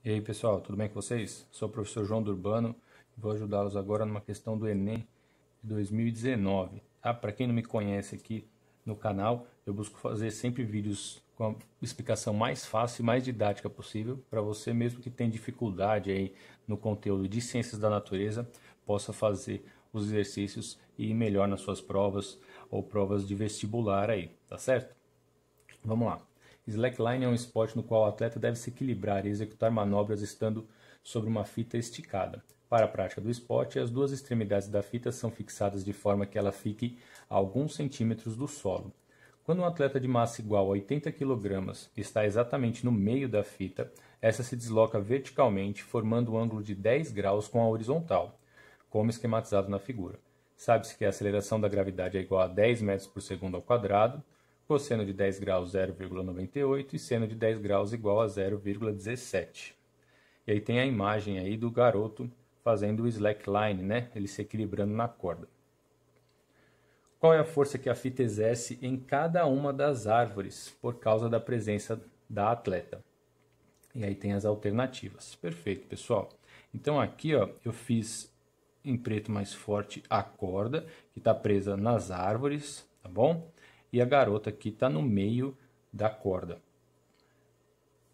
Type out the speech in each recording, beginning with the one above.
E aí pessoal, tudo bem com vocês? Sou o professor João Durbano e vou ajudá-los agora numa questão do Enem de 2019. Tá? Para quem não me conhece aqui no canal, eu busco fazer sempre vídeos com a explicação mais fácil e mais didática possível para você mesmo que tem dificuldade aí no conteúdo de ciências da natureza, possa fazer os exercícios e ir melhor nas suas provas ou provas de vestibular aí, tá certo? Vamos lá. Slackline é um esporte no qual o atleta deve se equilibrar e executar manobras estando sobre uma fita esticada. Para a prática do esporte, as duas extremidades da fita são fixadas de forma que ela fique a alguns centímetros do solo. Quando um atleta de massa igual a 80 kg está exatamente no meio da fita, essa se desloca verticalmente, formando um ângulo de 10 graus com a horizontal, como esquematizado na figura. Sabe-se que a aceleração da gravidade é igual a 10 metros por segundo ao quadrado, cosseno de 10 graus 0,98 e seno de 10 graus igual a 0,17. E aí tem a imagem aí do garoto fazendo o slackline, né? Ele se equilibrando na corda. Qual é a força que a fita exerce em cada uma das árvores por causa da presença da atleta? E aí tem as alternativas. Perfeito, pessoal. Então aqui, ó, eu fiz em preto mais forte a corda que está presa nas árvores, tá bom? E a garota aqui está no meio da corda.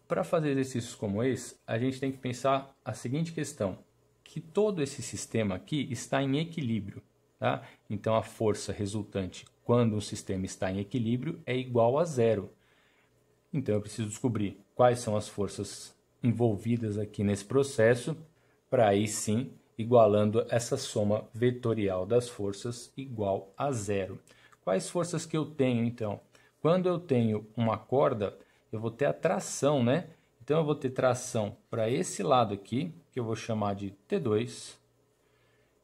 Para fazer exercícios como esse, a gente tem que pensar a seguinte questão, que todo esse sistema aqui está em equilíbrio, tá? Então a força resultante quando um sistema está em equilíbrio é igual a zero. Então eu preciso descobrir quais são as forças envolvidas aqui nesse processo, para aí sim, igualando essa soma vetorial das forças igual a zero. Quais forças que eu tenho, então? Quando eu tenho uma corda, eu vou ter a tração, né? Então, eu vou ter tração para esse lado aqui, que eu vou chamar de T2,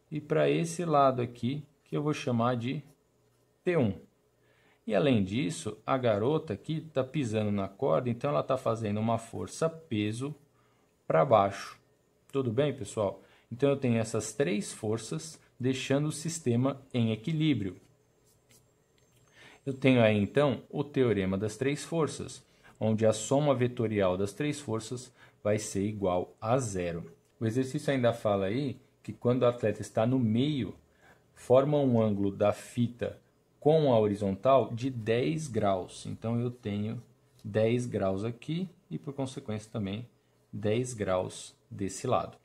e para esse lado aqui, que eu vou chamar de T1. E, além disso, a garota aqui está pisando na corda, então ela está fazendo uma força-peso para baixo. Tudo bem, pessoal? Então, eu tenho essas três forças, deixando o sistema em equilíbrio. Eu tenho aí, então, o teorema das três forças, onde a soma vetorial das três forças vai ser igual a zero. O exercício ainda fala aí que quando o atleta está no meio, forma um ângulo da fita com a horizontal de 10 graus. Então, eu tenho 10 graus aqui e, por consequência, também 10 graus desse lado.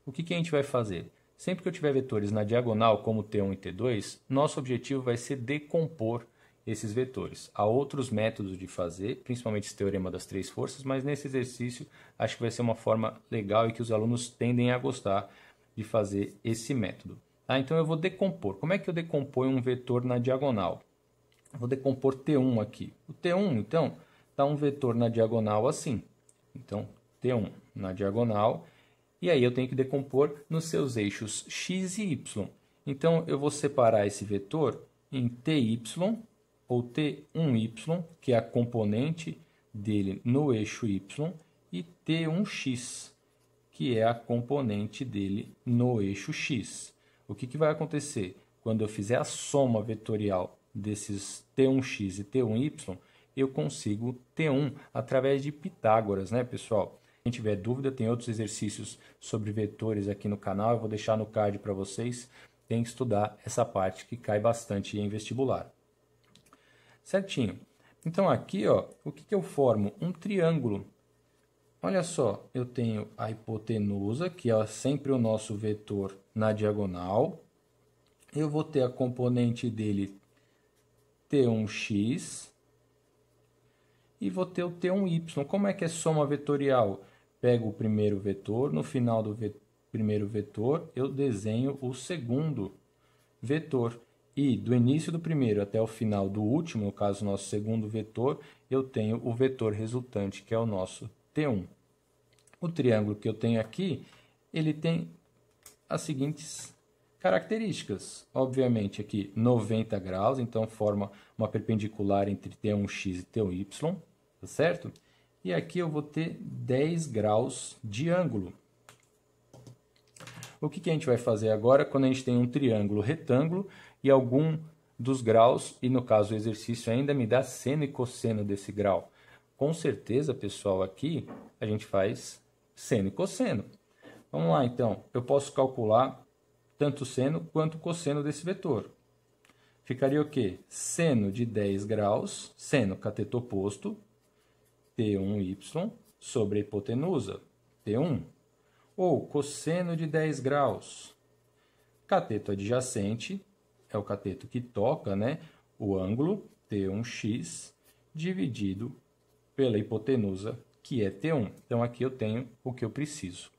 O que a gente vai fazer? Sempre que eu tiver vetores na diagonal, como T1 e T2, nosso objetivo vai ser decompor esses vetores. Há outros métodos de fazer, principalmente esse teorema das três forças, mas nesse exercício acho que vai ser uma forma legal e que os alunos tendem a gostar de fazer esse método. Tá? Então eu vou decompor. Como é que eu decomponho um vetor na diagonal? Eu vou decompor T1 aqui. O T1, então, está um vetor na diagonal assim. Então, T1 na diagonal. E aí eu tenho que decompor nos seus eixos x e y. Então, eu vou separar esse vetor em ty ou t1y, que é a componente dele no eixo y, e t1x, que é a componente dele no eixo x. O que vai acontecer? Quando eu fizer a soma vetorial desses t1x e t1y, eu consigo t1 através de Pitágoras, né, pessoal? Quem tiver dúvida, tem outros exercícios sobre vetores aqui no canal, eu vou deixar no card para vocês. Tem que estudar essa parte que cai bastante em vestibular. Certinho. Então aqui, ó, o que eu formo? Um triângulo. Olha só, eu tenho a hipotenusa, que é sempre o nosso vetor na diagonal. Eu vou ter a componente dele T1x e vou ter o T1y. Como é que é soma vetorial? Pego o primeiro vetor, no final do primeiro vetor eu desenho o segundo vetor. E do início do primeiro até o final do último, no caso nosso segundo vetor, eu tenho o vetor resultante, que é o nosso T1. O triângulo que eu tenho aqui, ele tem as seguintes características. Obviamente aqui 90 graus, então forma uma perpendicular entre T1x e T1y, tá certo? E aqui eu vou ter 10 graus de ângulo. O que a gente vai fazer agora quando a gente tem um triângulo retângulo e algum dos graus, e no caso o exercício ainda me dá seno e cosseno desse grau. com certeza, pessoal, aqui a gente faz seno e cosseno. Vamos lá, então. Eu posso calcular tanto o seno quanto o cosseno desse vetor. Ficaria o quê? Seno de 10 graus, seno cateto oposto, T1y, sobre a hipotenusa, T1. Ou cosseno de 10 graus, cateto adjacente, é o cateto que toca, né, o ângulo, T1x, dividido pela hipotenusa, que é T1. Então, aqui eu tenho o que eu preciso.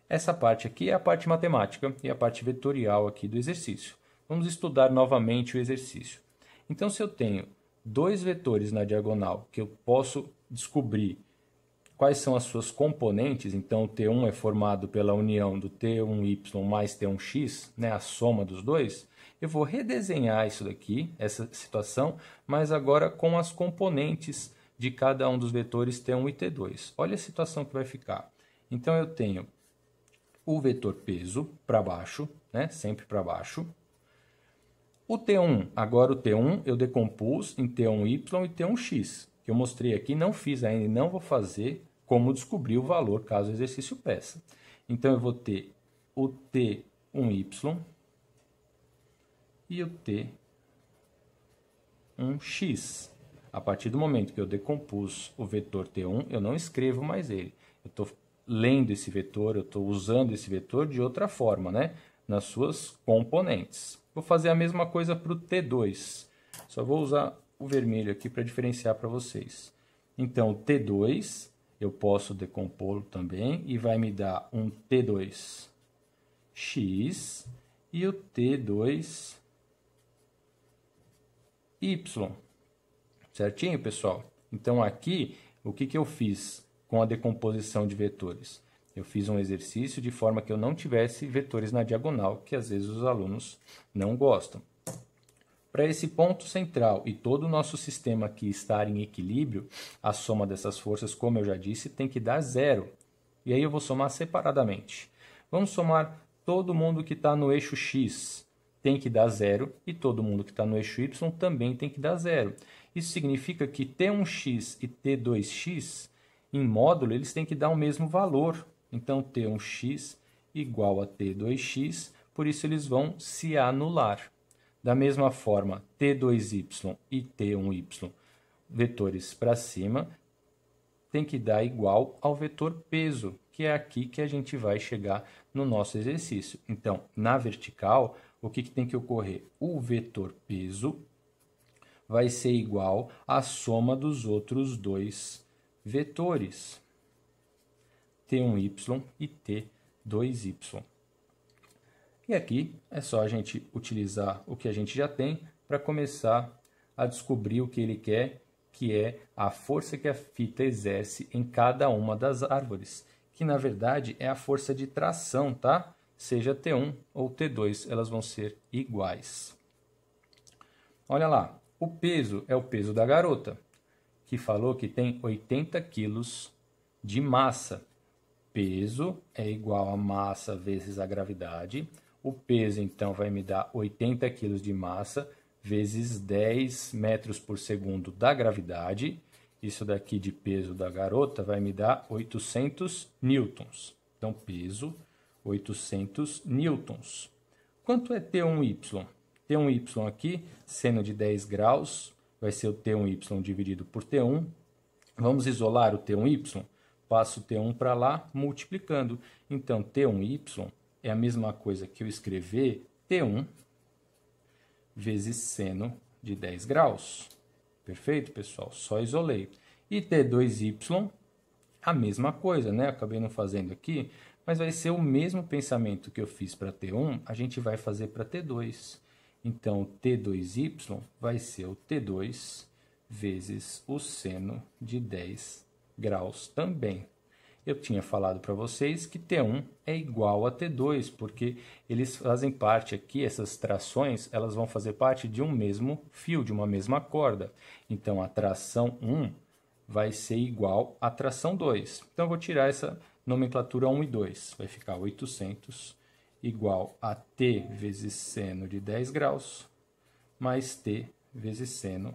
Essa parte aqui é a parte matemática e a parte vetorial aqui do exercício. Vamos estudar novamente o exercício. Então, se eu tenho dois vetores na diagonal que eu posso descobrir quais são as suas componentes, então o T1 é formado pela união do T1y mais T1x, né, a soma dos dois, eu vou redesenhar isso daqui, essa situação, mas agora com as componentes de cada um dos vetores T1 e T2. Olha a situação que vai ficar. Então eu tenho o vetor peso para baixo, né, sempre para baixo. O T1, agora o T1 eu decompus em T1y e T1x, que eu mostrei aqui, não fiz ainda e não vou fazer como descobrir o valor caso o exercício peça. Então eu vou ter o T1y e o T1x. A partir do momento que eu decompus o vetor T1, eu não escrevo mais ele. Eu estou lendo esse vetor, eu estou usando esse vetor de outra forma, né? Nas suas componentes. Vou fazer a mesma coisa para o T2. Só vou usar o vermelho aqui para diferenciar para vocês. Então, o T2, eu posso decompô-lo também e vai me dar um T2x e o T2y. Certinho, pessoal? Então, aqui, o que eu fiz com a decomposição de vetores? Eu fiz um exercício de forma que eu não tivesse vetores na diagonal, que às vezes os alunos não gostam. Para esse ponto central e todo o nosso sistema aqui estar em equilíbrio, a soma dessas forças, como eu já disse, tem que dar zero. E aí eu vou somar separadamente. Vamos somar todo mundo que está no eixo x tem que dar zero e todo mundo que está no eixo y também tem que dar zero. Isso significa que T1x e T2x, em módulo, eles têm que dar o mesmo valor. Então, T1x igual a T2x, por isso eles vão se anular. Da mesma forma, T2y e T1y, vetores para cima, tem que dar igual ao vetor peso, que é aqui que a gente vai chegar no nosso exercício. Então, na vertical, o que tem que ocorrer? O vetor peso vai ser igual à soma dos outros dois vetores, T1y e T2y. E aqui é só a gente utilizar o que a gente já tem para começar a descobrir o que ele quer, que é a força que a fita exerce em cada uma das árvores, que na verdade é a força de tração, tá? Seja T1 ou T2, elas vão ser iguais. Olha lá, o peso é o peso da garota, que falou que tem 80 quilos de massa. Peso é igual a massa vezes a gravidade. O peso, então, vai me dar 80 kg de massa vezes 10 metros por segundo da gravidade. Isso daqui de peso da garota vai me dar 800 newtons. Então, peso, 800 newtons. Quanto é T1y? T1y aqui, seno de 10 graus, vai ser o T1y dividido por T1. Vamos isolar o T1y? Passo o T1 para lá, multiplicando. Então, T1y é a mesma coisa que eu escrever T1 vezes seno de 10 graus. Perfeito, pessoal? Só isolei. E T2y, a mesma coisa, né? Acabei não fazendo aqui, mas vai ser o mesmo pensamento que eu fiz para T1, a gente vai fazer para T2. Então, T2y vai ser o T2 vezes o seno de 10 graus também. Eu tinha falado para vocês que T1 é igual a T2, porque eles fazem parte aqui, essas trações, elas vão fazer parte de um mesmo fio, de uma mesma corda. Então, a tração 1 vai ser igual à tração 2. Então, eu vou tirar essa nomenclatura 1 e 2. Vai ficar 800 igual a T vezes seno de 10 graus, mais T vezes seno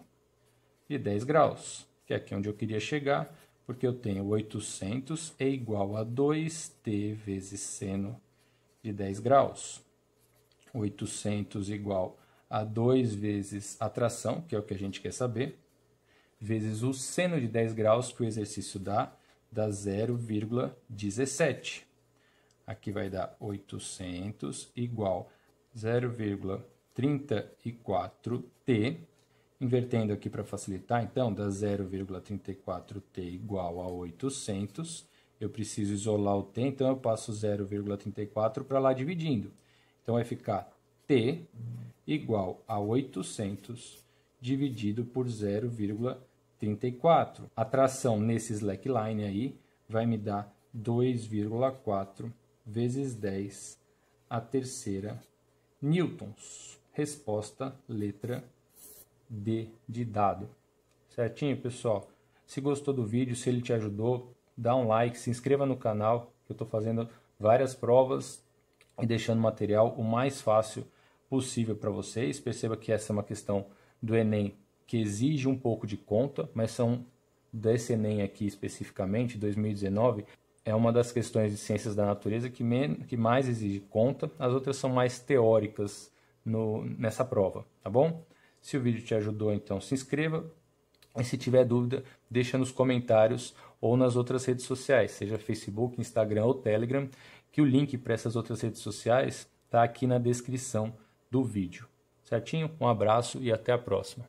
de 10 graus. que é aqui onde eu queria chegar, porque eu tenho 800 é igual a 2t vezes seno de 10 graus. 800 igual a 2 vezes a tração, que é o que a gente quer saber, vezes o seno de 10 graus, que o exercício dá 0,17. Aqui vai dar 800 igual a 0,34t. Invertendo aqui para facilitar, então, dá 0,34t igual a 800. Eu preciso isolar o t, então eu passo 0,34 para lá dividindo. Então, vai ficar t igual a 800 dividido por 0,34. A tração nesse slackline aí vai me dar 2,4 vezes 10 a terceira newtons. Resposta, letra D de dado. Certinho, pessoal? Se gostou do vídeo, se ele te ajudou, dá um like, se inscreva no canal, que eu estou fazendo várias provas e deixando o material o mais fácil possível para vocês. Perceba que essa é uma questão do Enem que exige um pouco de conta, mas são desse Enem aqui especificamente, 2019, é uma das questões de ciências da natureza que mais exige conta, as outras são mais teóricas nessa prova, tá bom? Se o vídeo te ajudou, então se inscreva, e se tiver dúvida, deixa nos comentários ou nas outras redes sociais, seja Facebook, Instagram ou Telegram, que o link para essas outras redes sociais está aqui na descrição do vídeo. Certinho? Um abraço e até a próxima.